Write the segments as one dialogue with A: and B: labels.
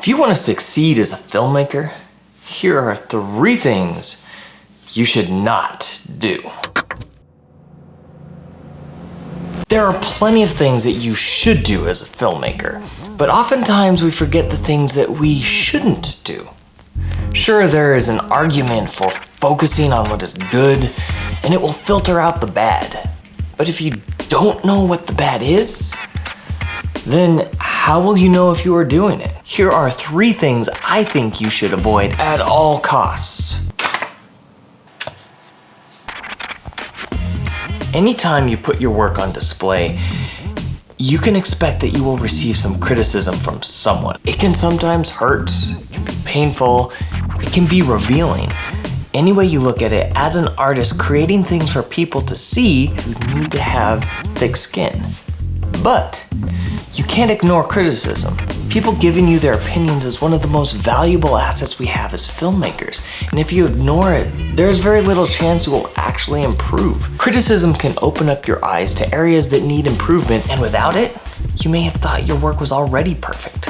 A: If you want to succeed as a filmmaker, here are 3 things you should not do. There are plenty of things that you should do as a filmmaker, but oftentimes we forget the things that we shouldn't do. Sure, there is an argument for focusing on what is good, and it will filter out the bad. But if you don't know what the bad is, then how will you know if you are doing it? Here are 3 things I think you should avoid at all costs. Anytime you put your work on display, you can expect that you will receive some criticism from someone. It can sometimes hurt, it can be painful, it can be revealing. Any way you look at it, as an artist creating things for people to see, you need to have thick skin. But you can't ignore criticism. People giving you their opinions is one of the most valuable assets we have as filmmakers. And if you ignore it, there's very little chance you will actually improve. Criticism can open up your eyes to areas that need improvement, and without it, you may have thought your work was already perfect.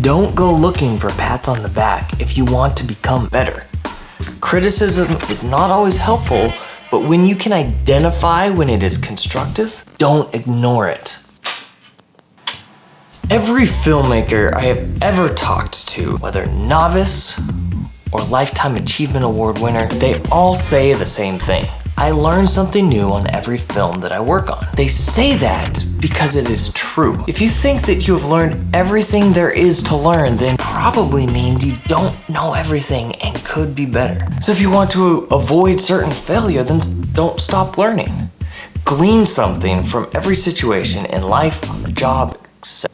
A: Don't go looking for pats on the back if you want to become better. Criticism is not always helpful, but when you can identify when it is constructive, don't ignore it. Every filmmaker I have ever talked to, whether novice or Lifetime Achievement Award winner, they all say the same thing. I learn something new on every film that I work on. They say that because it is true. If you think that you have learned everything there is to learn, then probably means you don't know everything and could be better. So if you want to avoid certain failure, then don't stop learning. Glean something from every situation in life, on the job, etc.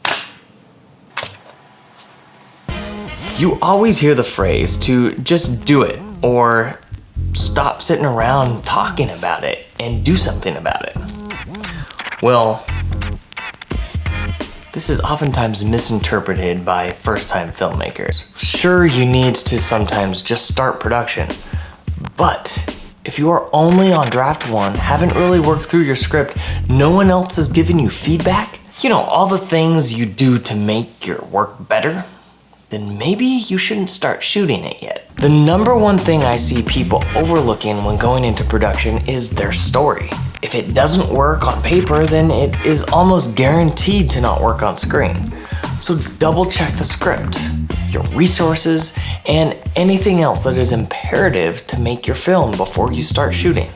A: You always hear the phrase to just do it, or stop sitting around talking about it and do something about it. Well, this is oftentimes misinterpreted by first-time filmmakers. Sure, you need to sometimes just start production, but if you are only on draft 1, haven't really worked through your script, no one else has given you feedback, all the things you do to make your work better, then maybe you shouldn't start shooting it yet. The number 1 thing I see people overlooking when going into production is their story. If it doesn't work on paper, then it is almost guaranteed to not work on screen. So double check the script, your resources, and anything else that is imperative to make your film before you start shooting.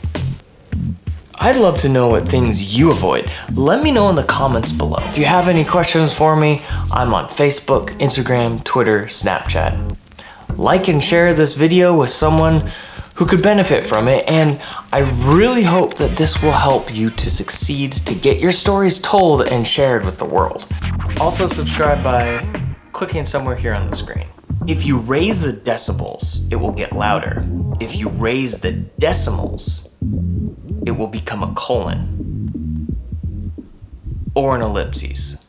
A: I'd love to know what things you avoid. Let me know in the comments below. If you have any questions for me, I'm on Facebook, Instagram, Twitter, Snapchat. Like and share this video with someone who could benefit from it, and I really hope that this will help you to succeed, to get your stories told and shared with the world. Also subscribe by clicking somewhere here on the screen. If you raise the decibels, it will get louder. If you raise the decimals, it will become a colon or an ellipses.